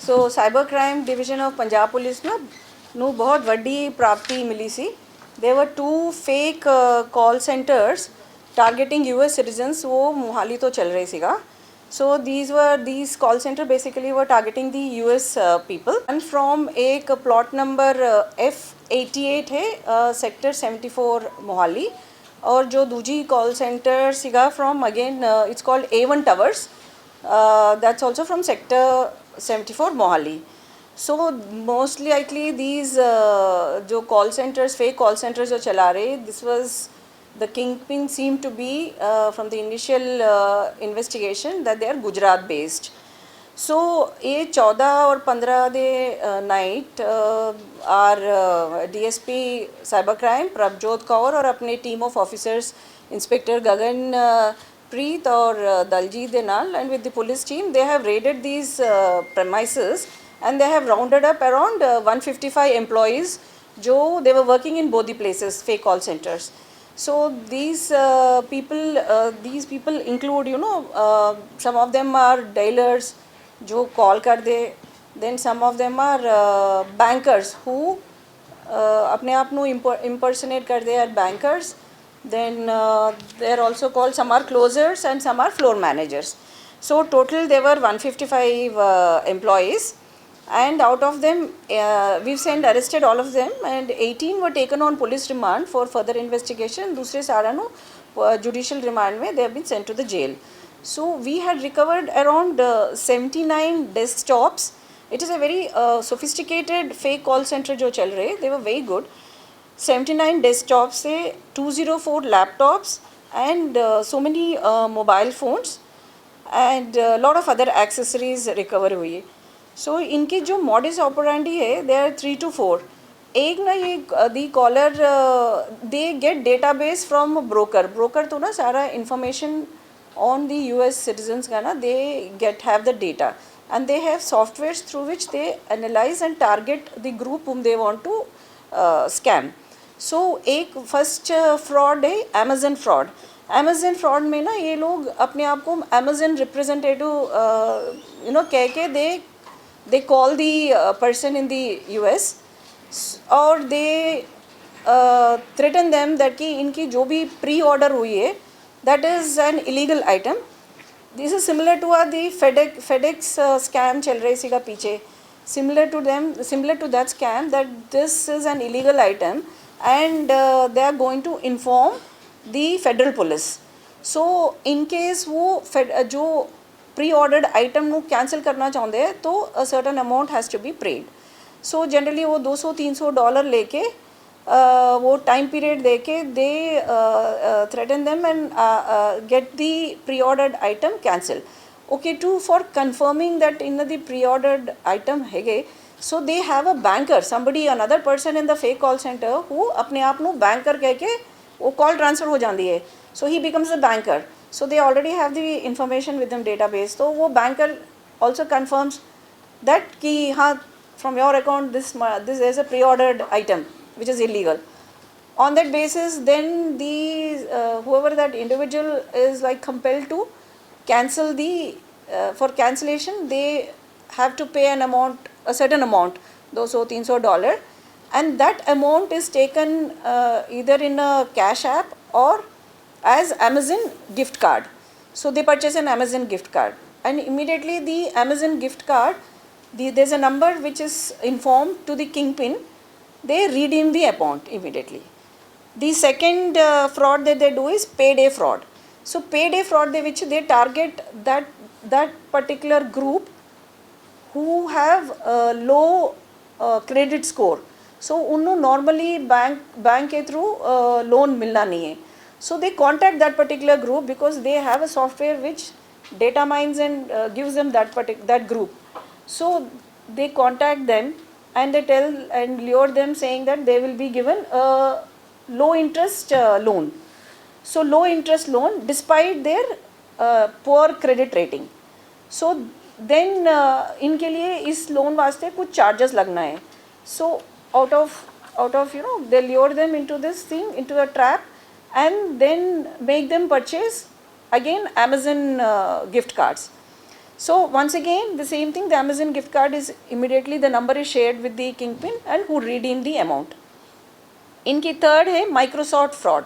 So cyber crime division of Punjab police ਨੂੰ ਬਹੁਤ ਵੱਡੀ ਪ੍ਰਾਪਤੀ ਮਿਲੀ ਸੀ। There were two fake call centers targeting US citizens वो मोहाली तो चल रही सीगा। So these call center basically were targeting the US people and from एक प्लॉट नंबर F88 है सेक्टर 74 मोहाली और जो दूजी कॉल सेंटर सीगा from again it's called A1 towers that's also from sector 74 Mohali. So mostly likely these जो call centers fake call centers जो चला रहे this was the kingpin seem to be from the initial investigation that they are Gujarat based. So ये 14 और 15 they night are DSP cyber crime Prabhjot Kaur और अपने team of officers inspector गगन प्रीत और दलजीत दे नाल and with the police team they have raided these premises and they have rounded up around 155 employees jo they were working in both the places fake call centers. So these people include some of them are dialers jo call kar de, then some of them are bankers who apne aap nu impersonate kar de are bankers, then they are also called, some are closers and some are floor managers. So total there were 155 employees and out of them we've sent arrested all of them and 18 were taken on police remand for further investigation. दूसरे सारा no judicial remand में they have been sent to the jail. So we had recovered around 79 desktops. It is a very sophisticated fake call center जो चल रहे, they were very good. 79 desktops से 204 laptops and so many mobile phones and lot of other accessories recover हुई। सो इनकी जो modus operandi है they are 3 to 4। एक ना ये the caller they get database from broker तो ना सारा information on the US citizens का ना they get have the data and they have softwares through which they analyze and target the group whom they want to scam. So एक first fraud है Amazon fraud में ना ये लोग अपने आप को अमेजन रिप्रेजेंटेटिव कह के they call the person in the US और they threaten them that कि इनकी जो भी pre-order हुई है that is an illegal item. This is similar to the FedEx scam चल रही सी का पीछे, similar to that scam that this is an illegal item and they are going to inform the federal police. So in case वो जो pre ordered item ਨੂੰ cancel करना चाहते हैं तो a certain amount has to be paid. So generally वो $200-300 लेके वो टाइम पीरियड दे के they threaten them and get the pre ordered item cancel. Okay to for confirming that in the pre ordered item है so they have a banker somebody another person in the fake call center who अपने आप ਨੂੰ banker कह के वो call transfer हो जाती है। So he becomes a banker. So they already have the information with them database. So वो banker also confirms that कि हाँ from your account this is a pre-ordered item which is illegal. On that basis, then the whoever that individual is like compelled to cancel the for cancellation they have to pay an amount, a certain amount, $200-300, and that amount is taken either in a cash app or as Amazon gift card. So they purchase an Amazon gift card and immediately the Amazon gift card there's a number which is informed to the kingpin, they redeem the amount immediately. The second fraud that they do is payday fraud. So payday fraud de which they target that particular group who have low credit score. So उन्होंने normally bank के through loan मिलना नहीं है. So they contact that particular group because they have a software which data mines and gives them that group. So they contact them and they tell and lure them saying that they will be given a low interest loan. So low interest loan despite their poor credit rating. So then इनके लिए इस loan वास्ते कुछ charges लगना है. So out of they lure them into this thing, into a trap and then make them purchase again Amazon gift cards. So once again, the same thing, the Amazon gift card is immediately the number is shared with the kingpin and who redeem the amount. इनकी third है Microsoft fraud.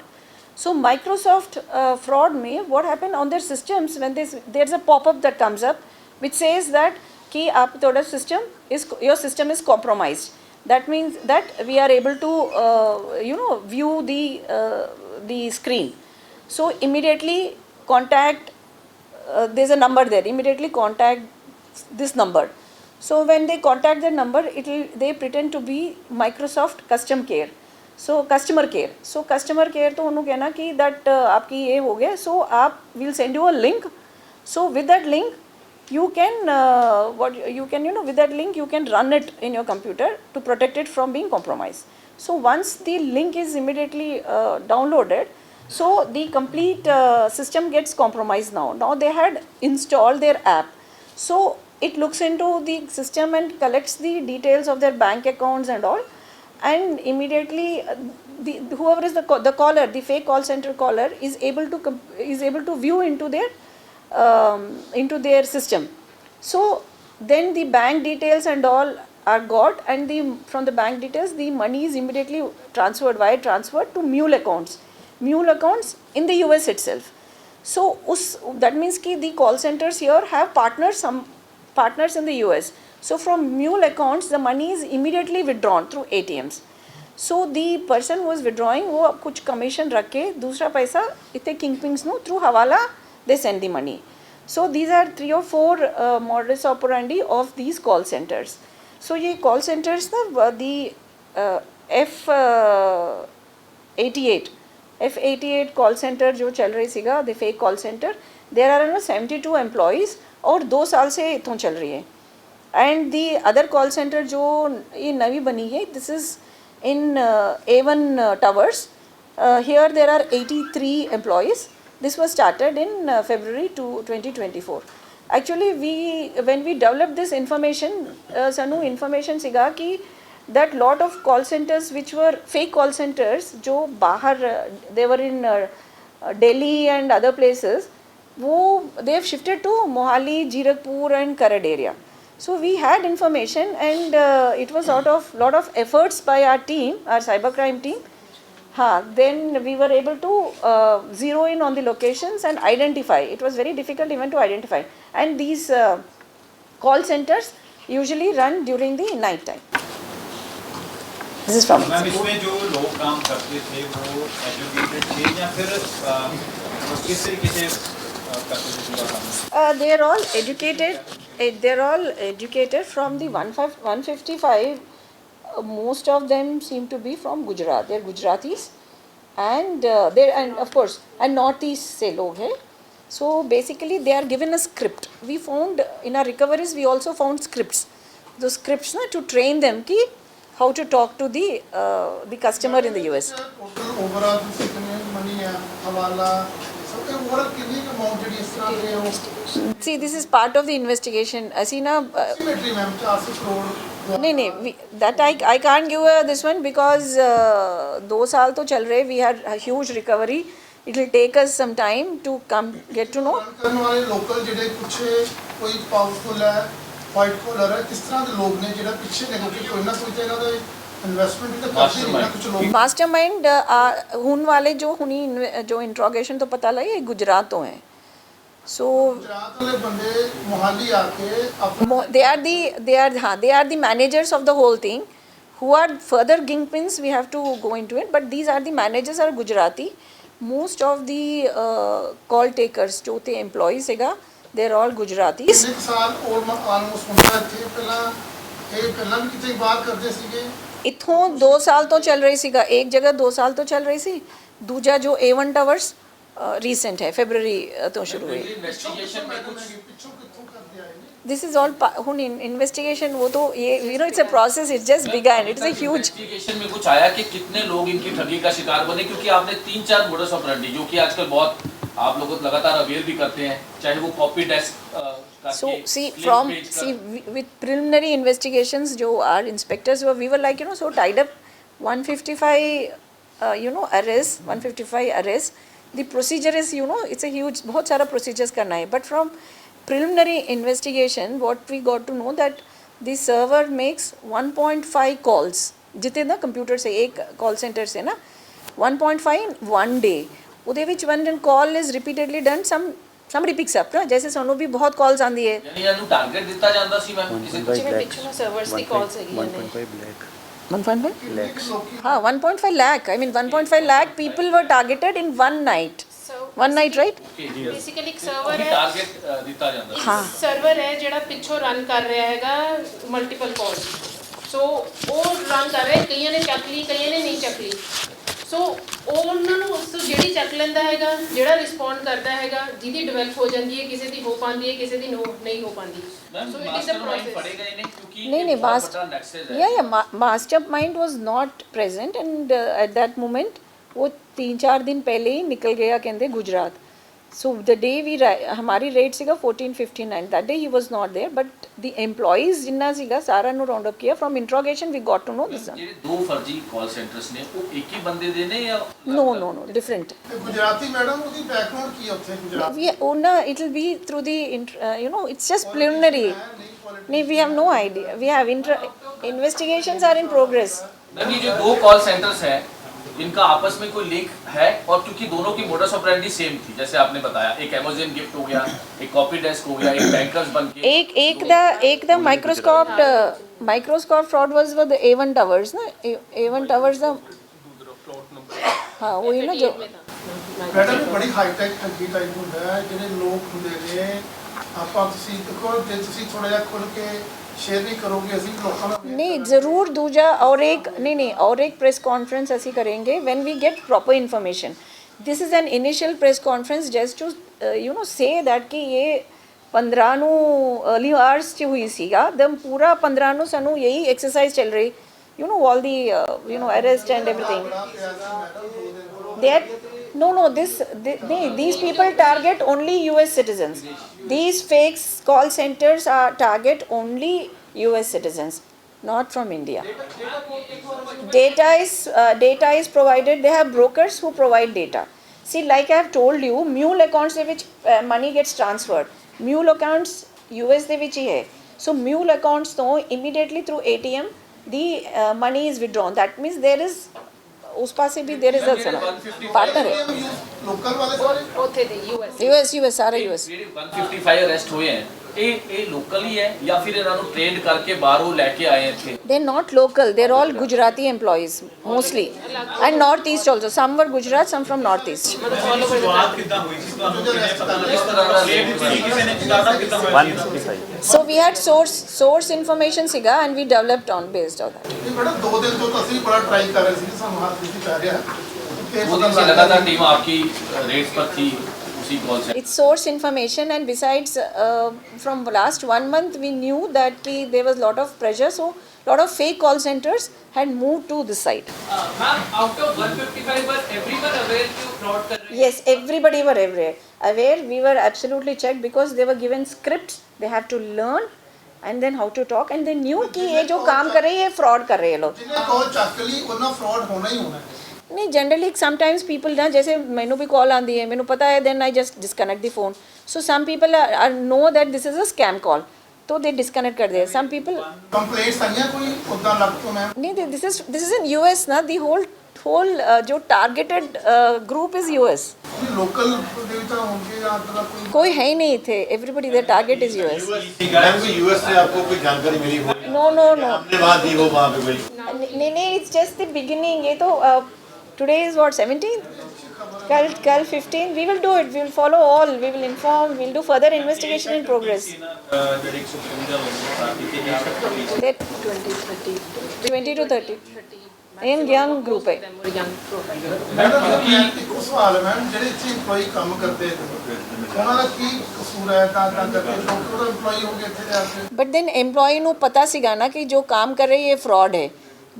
So Microsoft fraud में what happened on their systems when there's a pop-up that comes up which says that कि आप थोड़ा your system is compromised. That means that we are able to view the screen. So immediately contact, there's a number there, immediately contact this number. So when they contact the number, they pretend to be Microsoft Custom Care. So customer care. So customer care तो उन्होंने कहना कि that आपकी ये हो गया. So आप will send you a link. So with that link you can with that link you can run it in your computer to protect it from being compromised. So once the link is immediately downloaded, so the complete system gets compromised now. Now they had installed their app. So it looks into the system and collects the details of their bank accounts and all. And immediately whoever is the caller, the fake call center caller is able to view into their system. So then the bank details and all are got, and from the bank details the money is immediately wire transferred to mule accounts in the US itself. So that means ki the call centers here have some partners in the US. So from mule accounts, the money is immediately withdrawn through ATMs. So the person who is withdrawing, वो कुछ commission रख के दूसरा पैसा इतने kingpins no through हवाला they send the money. So these are 3 or 4 modus operandi of these call centers. So ये call centers ना the F88 call center जो चल रही सीगा, the fake call center, there are 72 employees और 2 साल से इतों चल रही है. And the other call center जो ये नवी बनी है, this is in A1 Towers. Here there are 83 employees. This was started in February 2024. Actually, when we developed this information, Sanu information सिगा कि that lot of call centers which were fake call centers जो बाहर they were in Delhi and other places, they have shifted to Mohali, Jirakpur and Karad area. So we had information, and it was out of lot of efforts by our team, our cybercrime team. Then we were able to zero in on the locations and identify. It was very difficult even to identify. And these call centers usually run during the night time. This is from. Ma'am इसमें जो लोग काम करते थे वो educated थे या फिर किस तरीके से करते थे पूरा काम? They are all educated. They're all educated from the 155. Most of them seem to be from Gujarat. They're Gujaratis, and of course, and Northeast se log hai. So basically, they are given a script. We found in our recoveries, we also found scripts. Those scripts to train them ki how to talk to the customer in the US. Overall, money hawala. See, this is part of the investigation. Asina, that I can't give this one because 2 साल तो चल रहे. We had a huge recovery. It will take us some time to get to know. Local जेडे कुछ कोई powerful है, white collar है, किस तरह के लोग ने जेडा पीछे ने कोई ना कोई तेरा तो इन्वेस्टमेंट तो करते नहीं ना कुछ लोग. मास्टरमाइंड हुन वाले जो इंट्रोगेशन तो पता लगे ये गुजरात तो हैं. So गुजरात वाले बंदे मोहाली आके they are the managers of the whole thing. Who are further kingpins, we have to go into it. But these are the managers are Gujarati. Most of the call takers, जो थे employees हैगा, they are all Gujaratis. एक साल और almost 15 थे पहला भी कितनी बार करते सीगे. इथों 2 साल तो चल रही सीगा, एक जगह 2 साल तो चल रही सी. दूजा जो A1 Towers recent है, February तो शुरू हुई. इन्वेस्टिगेशन में कुछ This is all investigation. वो तो ये it's a process. It's just begun. It's a huge. Investigation में कुछ आया कि कितने लोग इनकी ठगी का शिकार बने, क्योंकि आपने 3-4 मोडस ऑपरेंडी जो कि आजकल बहुत आप लोगों को लगातार अवेयर भी करते हैं, चाहे वो copy desk. So with preliminary investigations, जो our inspectors we were like so tied up 155 arrests, 155 arrests. The procedure is it's a huge बहुत सारा procedures करना है. But from preliminary investigation, what we got to know that the server makes 1.5 calls ਜਿੱਤੇ ਨਾ computer ਸੇ ਇੱਕ call centre ਸੇ ਨਾ 1.5 in one day ਉਹਦੇ ਵਿੱਚ one call is repeatedly done, somebody picks up ਨਾ, ਜੈਸੇ ਸਾਨੂੰ ਵੀ ਬਹੁਤ ਕਾਲਸ ਆਉਂਦੀ ਹੈ ਯਾਨੀ ਇਹਨੂੰ ਟਾਰਗੇਟ ਦਿੱਤਾ ਜਾਂਦਾ ਸੀ ਮੈਂ ਕਿਸੇ ਜਿਵੇਂ ਪਿੱਛੋਂ ਸਰਵਰਸ ਦੀ ਕਾਲਸ ਹੈਗੀਆਂ ਨੇ 1.5 lakh 1.5 ਕਿੰਨੇ ਕੁ ਲੋਕੀ हाँ 1.5 lakh, I mean 1.5 lakh people were targeted in one night, right? Basically ਇੱਕ ਸਰਵਰ ਹੈ, ਟਾਰਗੇਟ ਦਿੱਤਾ ਜਾਂਦਾ ਸੀ ਹਾਂ ਸਰਵਰ ਹੈ ਜਿਹੜਾ ਪਿੱਛੋਂ ਰਨ ਕਰ ਰਿਹਾ ਹੈਗਾ ਮਲਟੀਪਲ ਕਾਲਸ। ਸੋ ਉਹ ਰਨ ਕਰ ਰਿਹਾ, ਕਈਆਂ ਨੇ ਚੱਕ ਲਈ ਕਈਆਂ ਨੇ ਨਹੀਂ ਚੱਕ ਲਈ। ਸੋ ਉਹਨਾਂ ਨੂੰ ਉਸ ਤੋਂ ਜਿਹੜੀ ਚੱਕ ਲੈਂਦਾ ਹੈਗਾ, ਜਿਹੜਾ ਰਿਸਪੌਂਡ ਕਰਦਾ ਹੈਗਾ, ਜਿਹਦੀ ਡਿਵੈਲਪ ਹੋ ਜਾਂਦੀ ਹੈ, ਕਿਸੇ ਦੀ ਹੋ ਪਾਉਂਦੀ ਹੈ, ਕਿਸੇ ਦੀ ਨਹੀਂ ਹੋ ਪਾਉਂਦੀ। Ma'am so it is a mastermind process. ਫੜੇ ਗਏ ਨੇ ਕਿਉਂਕਿ नहीं ਇਹ नहीं ਬਹੁਤ ਵੱਡਾ ਨੈਕਸਸ ਹੈ mastermind was not present and at that moment वो 3-4 दिन पहले ही निकल गया कहते Gujarat. So the day we हमारी rate सीगा 1459, that day he was not there, but the employees जिन्ना सीगा सारा नु राउंड अप किया। From interrogation we got to know this one. ਜਿਹੜੇ ਦੋ ਫਰਜ਼ੀ ਕਾਲ ਸੈਂਟਰਸ ਨੇ ਉਹ ਇੱਕ ਹੀ ਬੰਦੇ ਦੇ ਨੇ ਜਾਂ No different। ਤੇ ਗੁਜਰਾਤੀ ਮੈਡਮ ਉਹਦੀ ਬੈਕਗ੍ਰਾਉਂਡ ਕੀ ਹੈ ਉੱਥੇ Gujarat We Ona it will be through the it's just preliminary। No, we have no idea, we have investigations are in progress। Ma'am ये जो दो कॉल सेंटर्स हैं इनका आपस में कोई लिंक है? और क्योंकि दोनों की मोडस ऑपरेंडी सेम थी, जैसे आपने बताया, एक अमेज़न गिफ्ट हो गया, एक कॉपी डेस्क हो गया, एक बैंकर्स बन के एक the microscope fraud was with A1 towers ना, A1 टावर्स द हाँ वही ना जो ਮੈਡਮ ਇਹ ਬੜੀ ਹਾਈ ਟੈਕ ਠੱਗੀ ਟਾਈਪ ਹੁੰਦਾ ਹੈ, ਜਿਹੜੇ ਲੋਕ ਹੁੰਦੇ ਨੇ ਆਪਾਂ ਤੁਸੀਂ ਦੇਖੋ ਜੇ ਤੁਸੀਂ ਥੋੜਾ ਜਿਹਾ ਖੁੱਲ ਕੇ ਸ਼ੇਅਰ ਨਹੀਂ ਕਰੋਗੇ ਅਸੀਂ ਲੋਕਾਂ ਨੂੰ नहीं ज़रूर दूजा और एक नहीं और एक प्रेस कॉन्फ्रेंस ऐसी करेंगे when we get proper information. This is an initial press conference just to say that कि ये 15 ਨੂੰ अर्ली आवर्स 'ਚ ਹੋਈ ਸੀਗਾ ਦਮ ਪੂਰਾ 15 ਨੂੰ ਸਾਨੂੰ यही एक्सरसाइज चल रही all the arrest and everything these people target only US citizens। These fake call centers are target only US citizens, not from India। Data is provided, they have brokers who provide data। See, like I have told you, mule accounts de which money gets transferred, mule accounts US de which hi hai, so mule accounts to immediately through ATM the money is withdrawn। That means there is उस पास से भी there is partner है local ਵਾਲੇ ਸਾਰੇ ਉੱਥੇ ਦੇ US US सारे US। ਜਿਹੜੇ 155 ਅਰੈਸਟ ਹੋਏ ਹੈ ਇਹ ਲੋਕਲ ਹੀ ਹੈ ਜਾਂ ਫਿਰ ਇਹਨਾਂ ਨੂੰ ਟ੍ਰੇਨ ਕਰਕੇ ਬਾਹਰੋਂ ਲੈ ਕੇ ਆਏ ਇੱਥੇ? They're not local, they're all Gujarati employees mostly, and north east also, some were Gujarat, some from north east। ਸ਼ੁਰੂਆਤ ਕਿੱਦਾਂ ਹੋਈ ਸੀ ਤੁਹਾਨੂੰ ਕਿਵੇਂ ਪਤਾ ਲੱਗਾ ਇਸ ਤਰ੍ਹਾਂ ਦਾ ਰੇਟ ਸੀ ਕਿਸੇ ਨੇ ਜ਼ਿਆਦਾ ਕਿੱਦਾਂ ਹੋਇਆ ਸੀ? 155 So we had source information siga and we developed on based on that। ਇਹ ਬੜਾ 2 ਦਿਨ ਤੋਂ ਤਾਂ ਅਸੀਂ ਬੜਾ ਟਰਾਈ ਕਰ ਰਹੇ ਸੀ ਸਾਨੂੰ ਹੱਥ ਨਹੀਂ ਪੈ ਰਿਹਾ ਕਿ वो दिन से लगातार टीम आपकी रेट्स पर थी उसी कॉल से। It's source information, and besides from last 1 month we knew that there was lot of pressure, so lot of fake call centers had moved to this site। Ma'am, out of 155 were everyone aware कि fraud कर रहे हैं? Yes, everybody were aware, we were absolutely checked because they were given scripts, they have to learn and then how to talk, and they knew कि ये जो काम कर रहे हैं ये fraud कर रहे हैं लोग। ਜਿਹਨੇ ਕਾਲ ਚੱਕ ਲਈ ਉਹਨਾਂ ਫਰਾਡ ਹੋਣਾ ਹੀ ਹੋਣਾ ਹੈ। नहीं जनरली समटाइम्स पीपल ना जैसे मैनू भी कॉल आती है मैनू पता है then I just disconnect the phone. So some people are know that this is a scam call, तो दे डिस्कनेक्ट कर दे। सम पीपल ਕੰਪਲੇਂਟਸ ਆਈਆਂ ਕੋਈ ਉਦਾਂ ਲੱਗ ਤੋਂ ਮੈਮ नहीं, दिस इज इन US ना, दी होल जो targeted group is US। Local ਦੇ ਵਿੱਚ ਹੋਣਗੇ ਜਾਂ ਅੱਦਾਂ ਕੋਈ कोई है ही नहीं थे, everybody their target is US। Ma'am को यूएस से आपको कोई जानकारी मिली हो? नो हमने वहाँ दी हो वहाँ पे कोई? नहीं इट्स जस्ट द बिगिनिंग। ये तो टुडे इज व्हाट 17th, कल 15 we will do it, we will follow all, we will inform, we will do further investigation in progress। ਜਿਹੜੀ 155 ਲੋਕ ਸਾਥੀ ਤੇ ਜਾ ਸਕਦੇ That 20 to 30 young group है। ਮੈਡਮ ਇੱਕ ਸਵਾਲ ਹੈ ਮੈਮ, ਜਿਹੜੇ ਇੱਥੇ EMPLOYE ਕੰਮ ਕਰਦੇ ਨੇ ਉਹਨਾਂ ਦਾ ਕੀ ਕਸੂਰ ਹੈ ਤਾਂ ਕਰਕੇ ਲੋਕ ਉਹਦਾ EMPLOYE ਹੋ ਗਏ ਇੱਥੇ ਜਾ ਕੇ? बट देन एम्प्लॉय ਨੂੰ ਪਤਾ ਸੀਗਾ ਨਾ ਕਿ ਜੋ ਕੰਮ ਕਰ ਰਹੀ ਹੈ ਫਰਾਡ ਹੈ।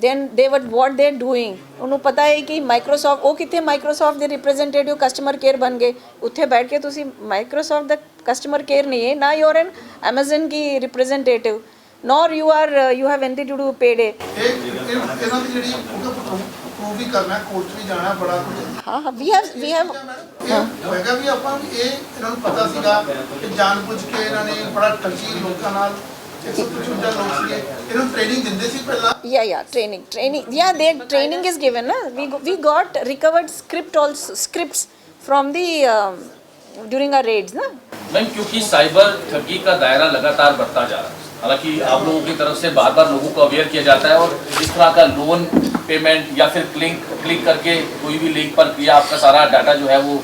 then they were what they're doing, ਉਹਨੂੰ ਪਤਾ ਹੈ ਕਿ ਮਾਈਕਰੋਸਾਫਟ ਉਹ ਕਿੱਥੇ ਮਾਈਕਰੋਸਾਫਟ ਦੇ ਰਿਪਰੈਜ਼ੈਂਟੇਟਿਵ ਕਸਟਮਰ ਕੇਅਰ ਬਣ ਗਏ। ਉੱਥੇ ਬੈਠ ਕੇ ਤੁਸੀਂ ਮਾਈਕਰੋਸਾਫਟ ਦਾ ਕਸਟਮਰ ਕੇਅਰ ਨਹੀਂ ਹੈ ਨਾ, you are N Amazon Ki representative, nor you have anything to do paid। ਇਹਨਾਂ ਦੀ ਜਿਹੜੀ ਉਹਦਾ ਪ੍ਰੂਵ ਵੀ ਕਰਨਾ ਕੋਰਟ ਵੀ ਜਾਣਾ ਬੜਾ ਕੁਝ हाँ हाँ we have ਇਹ ਹੋਏਗਾ ਵੀ ਆਪਾਂ ਨੂੰ ਇਹ ਇਹਨਾਂ ਨੂੰ ਪਤਾ ਸੀਗਾ ਕਿ ਜਾਣਬੁੱਝ ਕੇ ਇਹਨਾਂ ਨੇ ਬੜਾ ਠੱਗੀ ਲੋਕਾਂ ਨਾਲ 155 ਲੋਕ ਸੀਗੇ ਇਹਨਾਂ ਨੂੰ ਟ੍ਰੇਨਿੰਗ ਦਿੰਦੇ ਸੀ ਪਹਿਲਾਂ yeah training yeah their training is given na we got recovered scripts from the during our raids na ma'am क्योंकि साइबर ठगी का दायरा लगातार बढ़ता जा रहा है, हालांकि आप लोगों की तरफ से बार बार लोगों को अवेयर किया जाता है और इस तरह का लोन पेमेंट या फिर क्लिक करके कोई भी लिंक पर किया आपका सारा डाटा जो है वो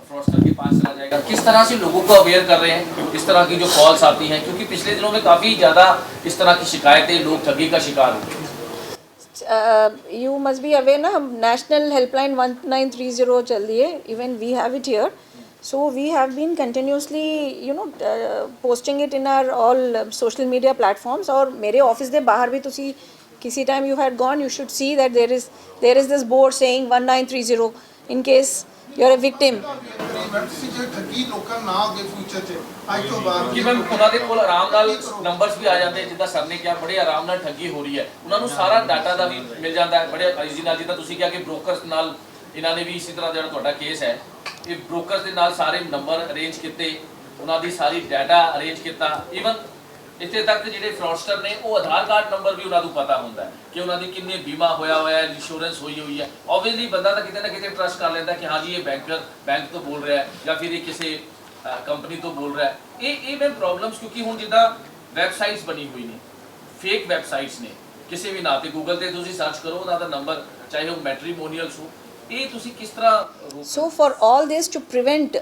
फ्रॉडस्टर के पास चला जाएगा। किस तरह से लोगों को अवेयर कर रहे हैं इस तरह की जो कॉल्स आती हैं, क्योंकि पिछले दिनों में काफ़ी ज़्यादा इस तरह की शिकायतें लोग ठगी का शिकार हो गए। you must be aware na national helpline 1930 चल रही है, even we have it here. So we have been continuously posting it in our all social media platforms और मेरे ऑफिस ਦੇ ਬਾਹਰ ਵੀ ਤੁਸੀਂ किसी time you had gone you should see that there is this board saying 1930 in case you are a victim. ਤੁਸੀਂ ਜੇ ਠੱਗੀ ਲੋਕਾਂ ਨਾ ਅੱਗੇ ਫਿਊਚਰ 'ਚ ਅੱਜ ਤੋਂ ਬਾਅਦ ਕਿ ਮੈਮ ਉਹਨਾਂ ਦੇ ਕੋਲ ਆਰਾਮ ਨਾਲ ਨੰਬਰਸ ਵੀ ਆ ਜਾਂਦੇ ਜਿੱਦਾਂ ਸਰ ਨੇ ਕਿਹਾ ਬੜੇ ਆਰਾਮ ਨਾਲ ਠੱਗੀ ਹੋ ਰਹੀ ਹੈ, ਉਹਨਾਂ ਨੂੰ ਸਾਰਾ ਡਾਟਾ ਦਾ ਵੀ ਮਿਲ ਜਾਂਦਾ ਹੈ ਬੜੇ ਈਜ਼ੀ ਨਾਲ। ਜਿੱਦਾਂ ਤੁਸੀਂ ਕਿਹਾ ਕਿ ਬ੍ਰੋਕਰਸ ਨਾਲ ਇਹਨਾਂ ਨੇ ਵੀ ਇਸੇ ਤਰ੍ਹਾਂ ਜਿਹੜਾ ਤੁਹਾਡਾ ਕੇਸ ਹੈ ਇਹ ਬ੍ਰੋਕਰਸ ਦੇ ਨਾਲ ਸਾਰੇ ਨੰਬਰ ਅਰੇਂਜ ਕੀਤੇ, ਉਹਨਾਂ ਦੀ ਸਾਰੀ ਡਾਟਾ ਅਰੇਂਜ ਕੀਤਾ, ਈਵਨ ਇੱਥੇ ਤੱਕ ਜਿਹੜੇ ਫਰਾਡਸਟਰ ਨੇ ਉਹ ਆਧਾਰ ਕਾਰਡ ਨੰਬਰ ਵੀ ਉਹਨਾਂ ਨੂੰ ਪਤਾ ਹੁੰਦਾ ਹੈ ਕਿ ਉਹਨਾਂ ਦੀ ਕਿੰਨੇ ਬੀਮਾ ਹੋਇਆ ਹੈ, ਇੰਸ਼ੋਰੈਂਸ ਹੋਈ ਹੈ। ਆਬਵੀਅਸਲੀ ਬੰਦਾ ਤਾਂ ਕਿਤੇ ਨਾ ਕਿਤੇ ਟਰਸਟ ਕਰ ਲੈਂਦਾ ਕਿ ਹਾਂ ਜੀ ਇਹ ਬੈਂਕ ਤੋਂ ਬੋਲ ਰਿਹਾ ਹੈ ਜਾਂ ਫਿਰ ਇਹ ਕਿਸੇ ਕੰਪਨੀ ਤੋਂ ਬੋਲ ਰਿਹਾ ਹੈ। ਇਹ ਮੈਂ ਪ੍ਰੋਬਲਮਸ ਕਿਉਂਕਿ ਹੁਣ ਜਿੱਦਾਂ ਵੈਬਸਾਈਟਸ ਬਣੀ ਹੋਈ ਨੇ, ਫੇਕ ਵੈਬਸਾਈਟਸ ਨੇ, ਕਿਸੇ ਵੀ ਨਾਂ ਤੇ ਗੂਗਲ ਤੇ ਤੁਸੀਂ ਸਰਚ ਕਰੋ ਉਹਨਾਂ ਦਾ ਨੰਬਰ ਚਾਹੇ ਉਹ ਮੈਟਰੀਮੋਨੀਅਲਸ ਹੋ, ਇਹ ਤੁਸੀਂ ਕਿਸ ਤਰ੍ਹਾਂ So for all this to prevent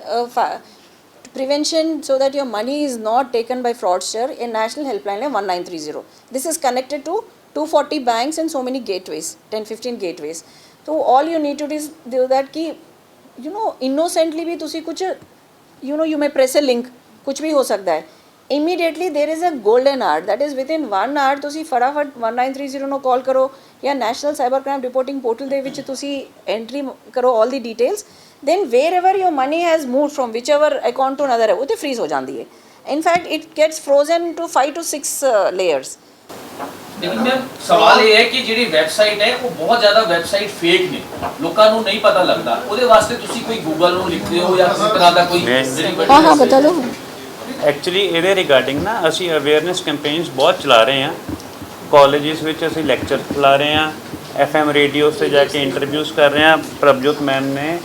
prevention so that your money is not taken by fraudster, a national helpline है 1930. This is connected to 240 banks and so many gateways, 10-15 gateways. So all you need to do that कि innocently भी तुसी कुछ you may press a link, कुछ भी हो सकता है। Immediately there is a golden hour, that is within 1 hour ਤੁਸੀਂ ਫਟਾਫਟ 1930 ਨੂੰ ਕਾਲ ਕਰੋ ਜਾਂ national cyber crime reporting portal ਦੇ ਵਿੱਚ ਤੁਸੀਂ ਐਂਟਰੀ ਕਰੋ all the details, then wherever your money has moved from whichever account to another ਉਹ ਤੇ freeze ਹੋ ਜਾਂਦੀ ਹੈ। In fact it gets frozen to 5 to 6 layers। लेकिन मैम सवाल ये है कि ਜਿਹੜੀ ਵੈਬਸਾਈਟ ਹੈ ਉਹ ਬਹੁਤ ਜ਼ਿਆਦਾ ਵੈਬਸਾਈਟ ਫੇਕ ਨੇ, ਲੋਕਾਂ ਨੂੰ ਨਹੀਂ ਪਤਾ ਲੱਗਦਾ, ਉਹਦੇ ਵਾਸਤੇ ਤੁਸੀਂ ਕੋਈ ਗੂਗਲ ਨੂੰ ਲਿਖਦੇ ਹੋ ਜਾਂ ਕਿਸੇ ਤਰ੍ਹਾਂ ਦਾ ਕੋਈ ਹਾਂ ਬਤਾ ਦਿਓ। ਐਕਚੁਅਲੀ ਇਹਦੇ ਰਿਗਾਰਡਿੰਗ ਨਾ ਅਸੀਂ ਅਵੇਅਰਨੈਸ ਕੈਂਪੇਨਸ ਬਹੁਤ ਚਲਾ ਰਹੇ ਹਾਂ, ਕਾਲਜਿਸ ਵਿੱਚ ਅਸੀਂ ਲੈਕਚਰ ਚਲਾ ਰਹੇ ਹਾਂ, FM ਰੇਡੀਓ 'ਤੇ ਜਾ ਕੇ ਇੰਟਰਵਿਊਜ਼ ਕਰ ਰਹੇ ਹਾਂ। ਪ੍ਰਭਜੋਤ ਮੈਮ ਨੇ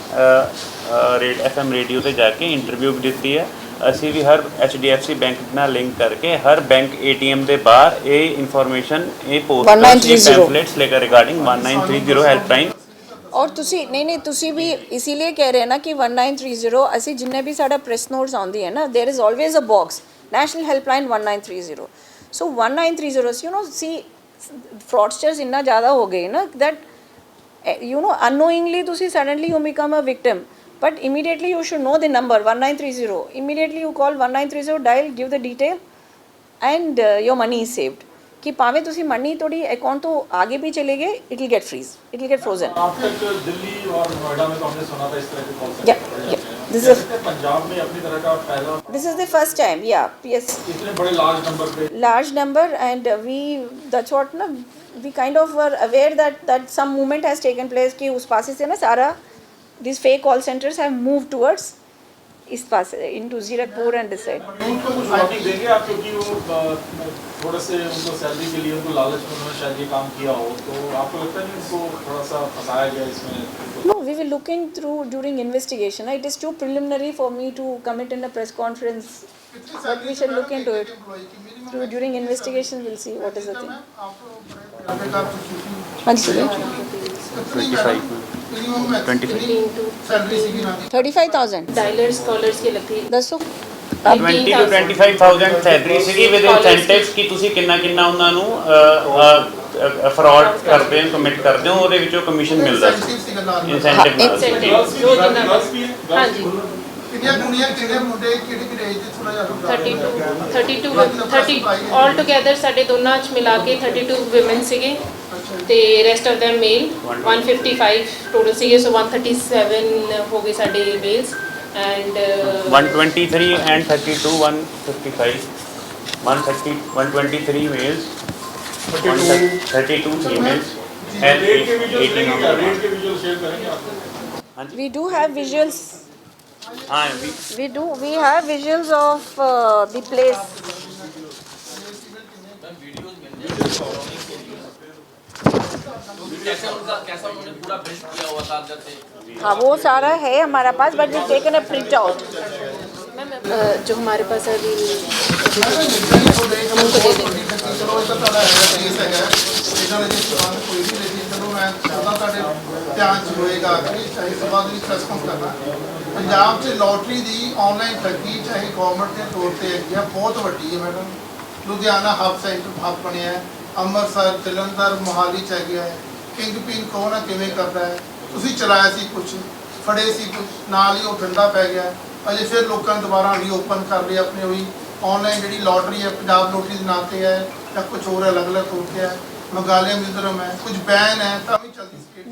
FM ਰੇਡੀਓ 'ਤੇ ਜਾ ਕੇ ਇੰਟਰਵਿਊ ਵੀ ਦਿੱਤੀ ਹੈ। ਅਸੀਂ ਵੀ ਹਰ HDFC ਬੈਂਕ ਨਾਲ ਲਿੰਕ ਕਰਕੇ ਹਰ ਬੈਂਕ ATM ਦੇ ਬਾਹਰ ਇਹ ਇਨਫੋਰਮੇਸ਼ਨ ਇਹ ਪੋਸਟ ਪੈਂਫਲੇਟਸ ਲੈ ਕੇ ਰਿਗਾਰਡਿੰਗ 1930 ਹੈਲਪਲਾਈਨ। ਔਰ ਤੁਸੀਂ ਨਹੀਂ ਤੁਸੀਂ ਵੀ ਇਸੀलिए ਕਹਿ ਰਹੇ ਨਾ ਕਿ 1930 ਅਸੀਂ ਜਿੰਨੇ ਵੀ ਸਾਡਾ ਪ੍ਰੈਸ ਨੋਟਸ ਆਉਂਦੀ ਹੈ ਨਾ there is always a box national helpline 1930। So 1930 सी fraudsters ਇੰਨਾ ਜ਼ਿਆਦਾ ਹੋ ਗਏ ਨਾ that unknowingly ਤੁਸੀਂ suddenly you become a victim, but immediately you should know the number 1930, immediately you call 1930, dial, give the detail and your money is saved। कि पावे तुसी मनी थोड़ी अकाउंट तो आगे भी चले गए, it will get freeze, it will get frozen. अब तक दिल्ली और नोएडा में तो हमने सुना था इस तरह के call centre, this is Punjab में अपनी तरह का पहला, this is the first time, या यस, इतने बड़े large number and we that's what ना we kind of were aware that some movement has taken place कि उस पास से ना सारा these fake call centers have moved towards इस पास into Zirakpur and this side। उनको कुछ वार्निंग देंगे आप, क्योंकि वो थोड़ा से उनको सैलरी के लिए उनको लालच में उन्होंने शायद ये काम किया हो, तो आपको लगता नहीं उनको थोड़ा सा फंसाया गया इसमें? No, we will look in through during investigation। It is too preliminary for me to comment in a press conference, but we shall look into it through during investigation। We'll see what is the thing। हाँ जी 35,000 डायलर्स callers के लगती ਦੱਸੋ 20 to 25,000 salary ਸੀਗੀ with incentives ਕਿ ਤੁਸੀਂ ਕਿੰਨਾ ਉਹਨਾਂ ਨੂੰ ਫਰਾਡ ਕਰਦੇ ਹੋ, ਕਮਿਟ ਕਰਦੇ ਹੋ, ਉਹਦੇ ਵਿੱਚੋਂ ਕਮਿਸ਼ਨ ਮਿਲਦਾ ਸੀ ਇਨਸੈਂਟਿਵ ਨਾਲ। हाँ जी ਕਿੰਨੀਆਂ ਕੁੜੀਆਂ ਕਿੰਨੇ ਮੁੰਡੇ ਕਿਹੜੀ ਏਜ ਦੇ ਥੋੜਾ ਜਿਹਾ 32 ਆਲ ਟੁਗੇਦਰ ਸਾਡੇ ਦੋਨਾਂ ਚ ਮਿਲਾ ਕੇ 32 ਔਮਨ ਸੀਗੇ ਤੇ rest of them male 155 total ਸੀਗੇ, ਸੋ 137 ਹੋ ਗਏ ਸਾਡੇ males and 123 and 32 155 123 males 32 females rate के विजुअल 18 करेंगे क्या? रेट के विजुअल शेयर करेंगे आपको? We do have visuals. हाँ We have visuals of the place. कैसा उन्होंने पूरा बिल्ड किया हुआ था अंदर से? हाँ वो सारा है हमारा पास, but we taken a print out. Ma'am जो हमारे पास अभी ਚਲੋ ਇਹ ਤਾਂ ਤੁਹਾਡਾ ਹੈਗਾ ਕੇਸ ਹੈਗਾ, ਇਹਨਾਂ ਦੇ ਸਵਾਲ ਕੋਈ ਵੀ ਨਹੀਂ, ਚਲੋ ਮੈਂ ਚਾਹੁੰਦਾ ਤੁਹਾਡੇ ਧਿਆਨ 'ਚ ਹੋਏਗਾ ਕਿ ਚਾਹੇ ਸਭਾ ਦੀ ਰਿਸਪੌਂਸ ਕਰਨਾ। ਪੰਜਾਬ 'ਚ ਲੋਟਰੀ ਦੀ ਆਨਲਾਈਨ ਠੱਗੀ ਚਾਹੇ ਗਵਰਨਮੈਂਟ ਦੇ ਤੌਰ ਤੇ ਹੈਗੀ ਆ, ਬਹੁਤ ਵੱਡੀ ਹੈ ਮੈਡਮ। ਲੁਧਿਆਣਾ ਹੱਬ ਸੈਂਟਰ ਹੱਬ ਬਣਿਆ ਹੈ, ਅੰਮ੍ਰਿਤਸਰ, ਜਲੰਧਰ, ਮੋਹਾਲੀ 'ਚ ਹੈਗਾ ਹੈ। ਕਿੰਗ ਪਿਨ ਕੌਣ ਆ, ਕਿਵੇਂ ਕਰਦਾ ਹੈ? ਤੁਸੀਂ ਚਲਾਇਆ ਸੀ ਕੁਛ, ਫੜੇ ਸੀ ਕੁਛ, ਨਾਲ ਹੀ ਉਹ ਠੰਡਾ ਪੈ ਗਿਆ। ਅਜੇ ਫਿਰ ਲੋਕਾਂ ਨੇ ਦੁਬਾਰਾ ਰੀਓਪਨ ਕਰ ਲਿਆ ਆਪਣੇ ਉਹੀ ਆਨਲਾਈਨ ਜਿਹੜੀ ਲੋਟਰੀ ਹੈ, ਪੰਜਾਬ ਲੋਟਰੀ ਦੇ ਨਾਂ ਤੇ ਹੈ ਜਾਂ ਕੁਛ ਹੋਰ ਅਲੱਗ-ਅਲੱਗ ਹੋ ਕੇ ਹੈ, ਮੇਘਾਲਿਆ ਮਿਜ਼ੋਰਮ ਹੈ, ਕੁਝ ਬੈਨ ਹੈ ਤਾਂ ਵੀ ਚੱਲਦੀ ਸਟੇਟ।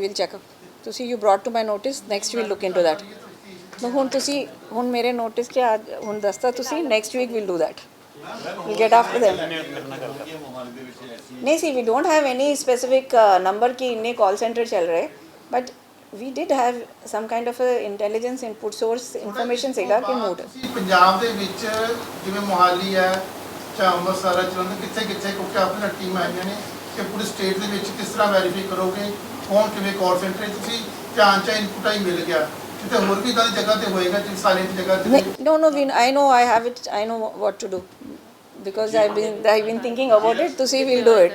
We'll check up. ਤੁਸੀਂ you brought to my notice, next we'll look into that. ਹੁਣ ਮੇਰੇ ਨੋਟਿਸ 'ਚ ਹੁਣ ਦੱਸਤਾ ਤੁਸੀਂ, next week we'll do that. We'll get after them. नहीं सी, we don't have any specific number कि इन्ने call center चल रहे, but we did have some kind of a intelligence input source information ਸੀਗਾ कि mood. ਤੁਸੀਂ ਪੰਜਾਬ ਦੇ ਵਿੱਚ ਜਿਵੇਂ ਮੋਹਾਲੀ ਹੈ ਜਾਂ ਅੰਮ੍ਰਿਤਸਰ ਹੈ, ਜਲੰਧਰ, ਕਿੱਥੇ ਕਿਉਂਕਿ ਆਪਣੀਆਂ ਟੀਮਾਂ ਆਈਆਂ ਨੇ ਕਿ ਪੂਰੀ ਸਟੇਟ ਦੇ ਵਿੱਚ ਕਿਸ ਤਰ੍ਹਾਂ ਵੈਰੀਫਾਈ ਕਰੋਗੇ ਕੌਣ ਕਿਵੇਂ ਕਾਲ ਸੈਂਟਰ ਹੈ? ਤੁਸੀਂ ਧਿਆਨ 'ਚ ਇਨਪੁਟ ਹੀ ਮਿਲ ਗਿਆ, ਕਿਤੇ ਹੋਰ ਵੀ ਤਾਂ ਜਗ੍ਹਾ ਤੇ ਹੋਏਗਾ ਜਿਸ ਸਾਇਲੈਂਟ ਜਗ੍ਹਾ ਤੇ। No, I know, I have it, I know what to do. Because I've been thinking about it. तुसी will do it.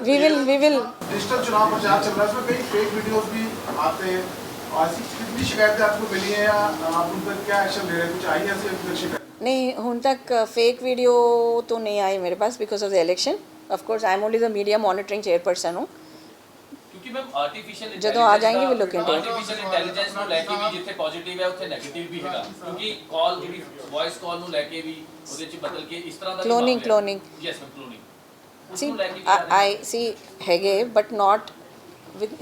We will. Digital चुनाव प्रचार चल रहा है, इसमें कई फेक वीडियोस भी आते हैं। ऐसी कितनी शिकायतें आपको मिली हैं या आप उन पर क्या एक्शन ले रहे हैं? कुछ आई ऐसी अभी तक शिकायत? नहीं हुन तक फेक वीडियो तो नहीं आई मेरे पास because of the election. Of course, I am only the media monitoring chairperson हूँ. ਕਿਉਂਕਿ ਮੈਮ ਆਰਟੀਫੀਸ਼ੀਅਲ ਜਦੋਂ ਆ ਜਾਏंगे we look into it. Artificial intelligence ਨੂੰ ਲੈ ਕੇ ਵੀ ਜਿੱਥੇ ਪੋਜ਼ਿਟਿਵ ਹੈ ਉੱਥੇ ਨੈਗੇਟਿਵ ਵੀ ਹੈਗਾ, ਕਿਉਂਕਿ ਕਾਲ ਜਿਹੜੀ ਵੌਇਸ ਕਾਲ ਨੂੰ ਲੈ ਕੇ ਵੀ ਉਹਦੇ 'ਚ ਬਦਲ ਕੇ ਇਸ ਤਰ੍ਹਾਂ ਦਾ Cloning. Yes ma'am, cloning See, I see ਹੈਗੇ but not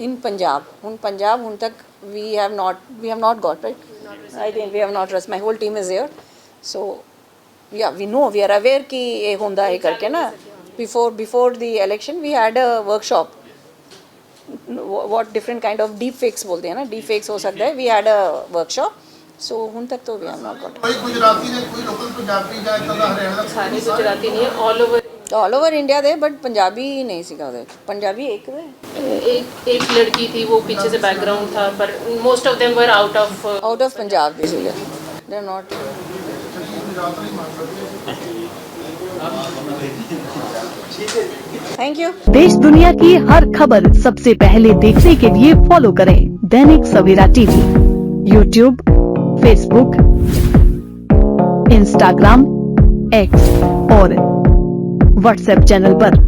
in Punjab. ਹੁਣ ਪੰਜਾਬ ਹੁਣ ਤੱਕ we have not got, right? I think we have not. My whole team is here. So yeah, we know, we are aware कि ये ਹੁੰਦਾ है करके ना. Before the election we had a workshop. What different kind of deep fakes बोलते हैं ना, deep fakes हो सकता है. We had a workshop. So ਹੁਣ ਤੱਕ तो we have not got. ਕੋਈ ਗੁਜਰਾਤੀ ਨੇ, ਕੋਈ ਲੋਕਲ ਪੰਜਾਬੀ ਜਾਂ ਇੱਦਾਂ ਦਾ ਹਰਿਆਣਾ ਦਾ सारे गुजराती नहीं है, all over India they, but Punjabi नहीं सीखा उधर. पंजाबी एक है. एक लड़की थी, वो पीछे से बैकग्राउंड था, पर most of them were out of Punjab this is they are not. Gujarat ਨਹੀਂ ਮੰਨ ਸਕਦੇ। Thank you. देश दुनिया की हर खबर सबसे पहले देखने के लिए फॉलो करें Dainik Savera TV, YouTube, Facebook, Instagram, X और व्हाट्सएप चैनल पर।